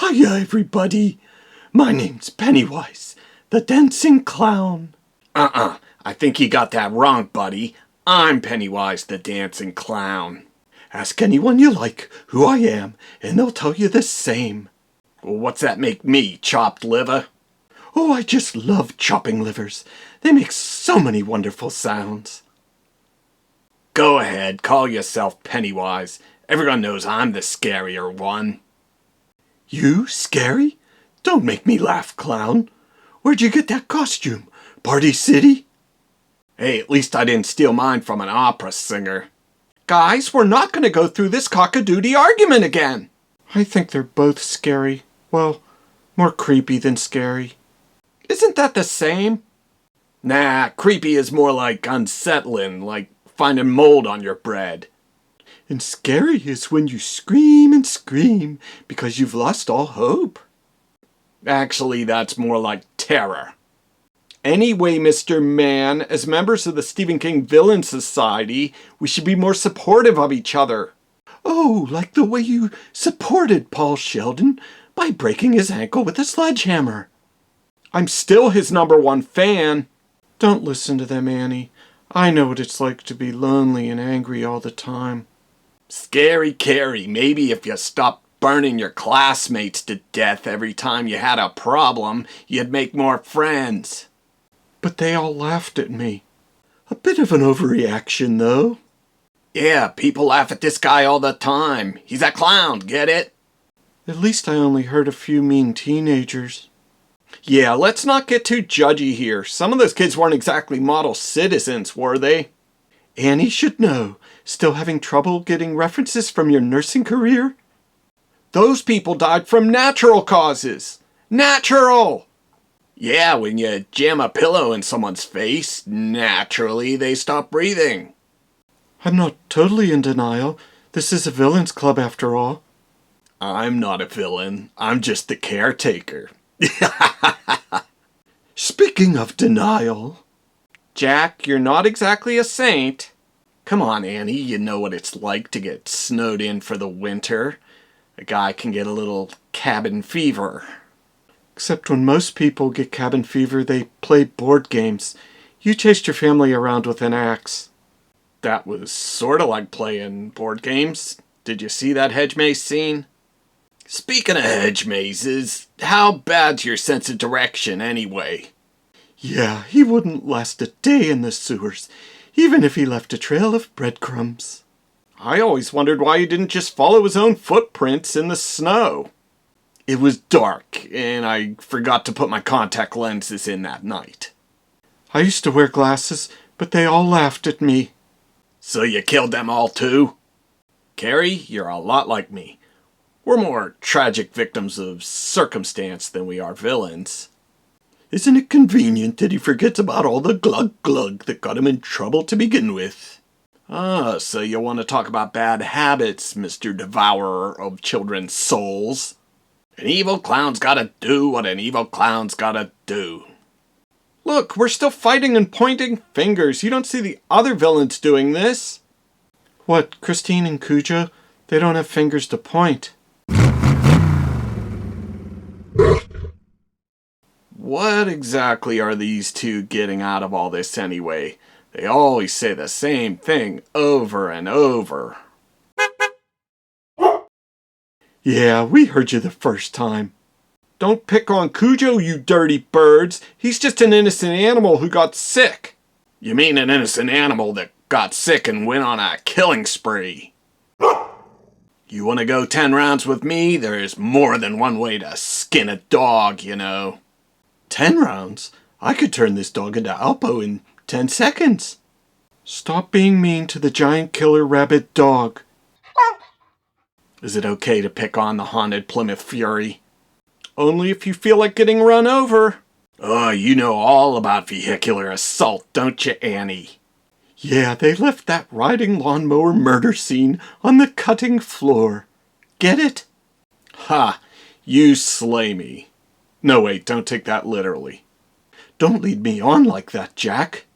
Hiya, everybody. My name's Pennywise, the dancing clown. I think you got that wrong, buddy. I'm Pennywise the dancing clown. Ask anyone you like who I am, and they'll tell you the same. Well, what's that make me, chopped liver? Oh, I just love chopping livers. They make so many wonderful sounds. Go ahead, call yourself Pennywise. Everyone knows I'm the scarier one. You, scary? Don't make me laugh, clown. Where'd you get that costume? Party City? Hey, at least I didn't steal mine from an opera singer. Guys, we're not going to go through this cock-a-doodle argument again. I think they're both scary. Well, more creepy than scary. Isn't that the same? Nah, creepy is more like unsettling, like finding mold on your bread. And scary is when you scream and scream because you've lost all hope. Actually, that's more like terror. Anyway, Mr. Man, as members of the Stephen King Villain Society, we should be more supportive of each other. Oh, like the way you supported Paul Sheldon by breaking his ankle with a sledgehammer. I'm still his #1 fan. Don't listen to them, Annie. I know what it's like to be lonely and angry all the time. Scary Carrie, maybe if you stopped burning your classmates to death every time you had a problem, you'd make more friends. But they all laughed at me. A bit of an overreaction, though. Yeah, people laugh at this guy all the time. He's a clown, get it? At least I only hurt a few mean teenagers. Yeah, let's not get too judgy here. Some of those kids weren't exactly model citizens, were they? Annie should know. Still having trouble getting references from your nursing career? Those people died from natural causes. Natural! Yeah, when you jam a pillow in someone's face, naturally they stop breathing. I'm not totally in denial. This is a villains club after all. I'm not a villain. I'm just the caretaker. Speaking of denial... Jack, you're not exactly a saint. Come on, Annie, you know what it's like to get snowed in for the winter. A guy can get a little cabin fever. Except when most people get cabin fever, they play board games. You chased your family around with an axe. That was sort of like playing board games. Did you see that hedge maze scene? Speaking of hedge mazes, how bad's your sense of direction anyway? Yeah, he wouldn't last a day in the sewers, even if he left a trail of breadcrumbs. I always wondered why he didn't just follow his own footprints in the snow. It was dark, and I forgot to put my contact lenses in that night. I used to wear glasses, but they all laughed at me. So you killed them all too? Carrie, you're a lot like me. We're more tragic victims of circumstance than we are villains. Isn't it convenient that he forgets about all the glug-glug that got him in trouble to begin with? Ah, so you want to talk about bad habits, Mr. Devourer of Children's Souls. An evil clown's gotta do what an evil clown's gotta do. Look, we're still fighting and pointing fingers. You don't see the other villains doing this. What, Christine and Cujo? They don't have fingers to point. What exactly are these two getting out of all this anyway? They always say the same thing over and over. Yeah, we heard you the first time. Don't pick on Cujo, you dirty birds. He's just an innocent animal who got sick. You mean an innocent animal that got sick and went on a killing spree? You want to go 10 rounds with me? There's more than one way to skin a dog, you know. 10 rounds? I could turn this dog into Alpo in 10 seconds. Stop being mean to the giant killer rabbit dog. Is it okay to pick on the haunted Plymouth Fury? Only if you feel like getting run over. Oh, you know all about vehicular assault, don't you, Annie? Yeah, they left that riding lawnmower murder scene on the cutting floor. Get it? Ha! You slay me. No, wait, don't take that literally. Don't lead me on like that, Jack.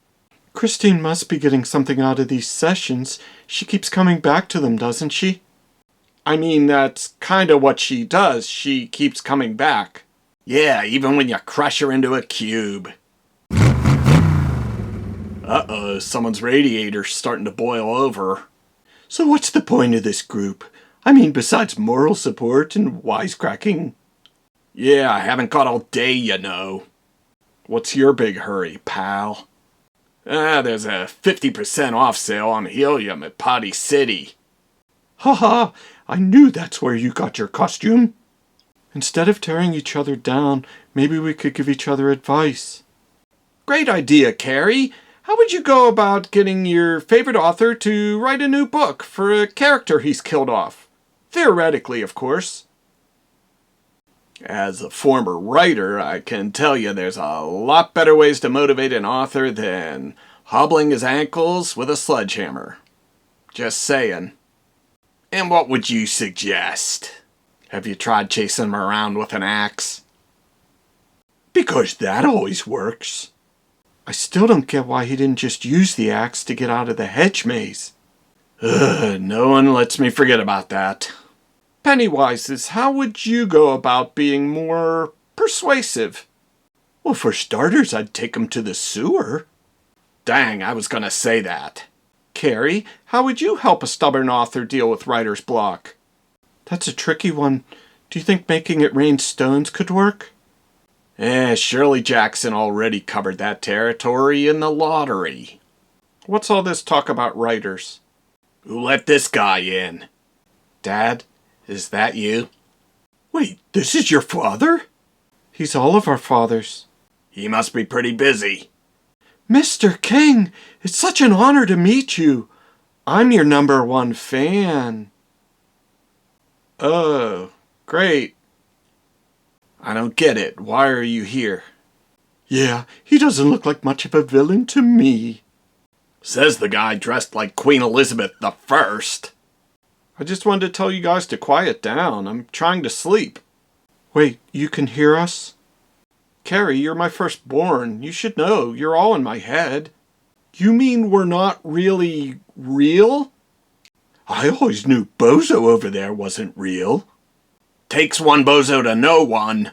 Christine must be getting something out of these sessions. She keeps coming back to them, doesn't she? I mean, that's kind of what she does. She keeps coming back. Yeah, even when you crush her into a cube. Uh-oh, someone's radiator's starting to boil over. So what's the point of this group? I mean, besides moral support and wisecracking? Yeah, I haven't got all day, you know. What's your big hurry, pal? There's a 50% off sale on helium at Potty City. Haha, I knew that's where you got your costume. Instead of tearing each other down, maybe we could give each other advice. Great idea, Carrie. How would you go about getting your favorite author to write a new book for a character he's killed off? Theoretically, of course. As a former writer, I can tell you there's a lot better ways to motivate an author than hobbling his ankles with a sledgehammer. Just saying. And what would you suggest? Have you tried chasing him around with an axe? Because that always works. I still don't get why he didn't just use the axe to get out of the hedge maze. No one lets me forget about that. Pennywises, how would you go about being more persuasive? Well, for starters, I'd take him to the sewer. Dang, I was gonna say that. Carrie, how would you help a stubborn author deal with writer's block? That's a tricky one. Do you think making it rain stones could work? Shirley Jackson already covered that territory in the lottery. What's all this talk about writers? Who let this guy in? Dad, is that you? Wait, this is your father? He's all of our fathers. He must be pretty busy. Mr. King, it's such an honor to meet you. I'm your #1 fan. Oh, great. I don't get it. Why are you here? Yeah, he doesn't look like much of a villain to me. Says the guy dressed like Queen Elizabeth I. I just wanted to tell you guys to quiet down. I'm trying to sleep. Wait, you can hear us? Carrie, you're my firstborn. You should know. You're all in my head. You mean we're not really real? I always knew Bozo over there wasn't real. Takes one bozo to know one.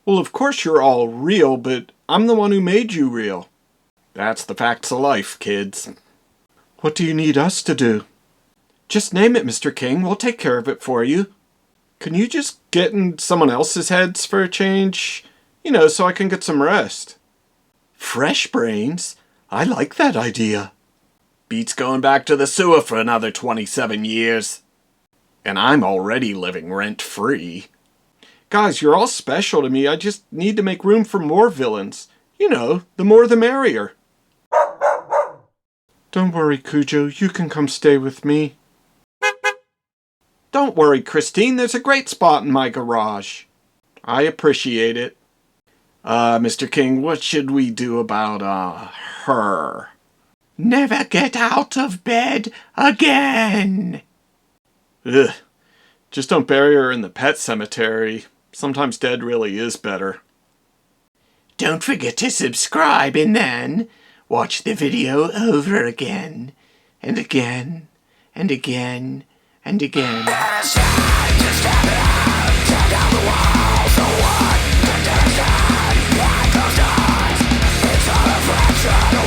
Well, of course you're all real, but I'm the one who made you real. That's the facts of life, kids. What do you need us to do? Just name it, Mr. King. We'll take care of it for you. Can you just get in someone else's heads for a change? You know, so I can get some rest. Fresh brains? I like that idea. Beats going back to the sewer for another 27 years. And I'm already living rent-free. Guys, you're all special to me. I just need to make room for more villains. You know, the more the merrier. Don't worry, Cujo. You can come stay with me. Don't worry, Christine. There's a great spot in my garage. I appreciate it. Mr. King, what should we do about, her? Never get out of bed again. Ugh. Just don't bury her in the pet cemetery. Sometimes dead really is better. Don't forget to subscribe and then watch the video over again and again and again and again. It's all a fraction.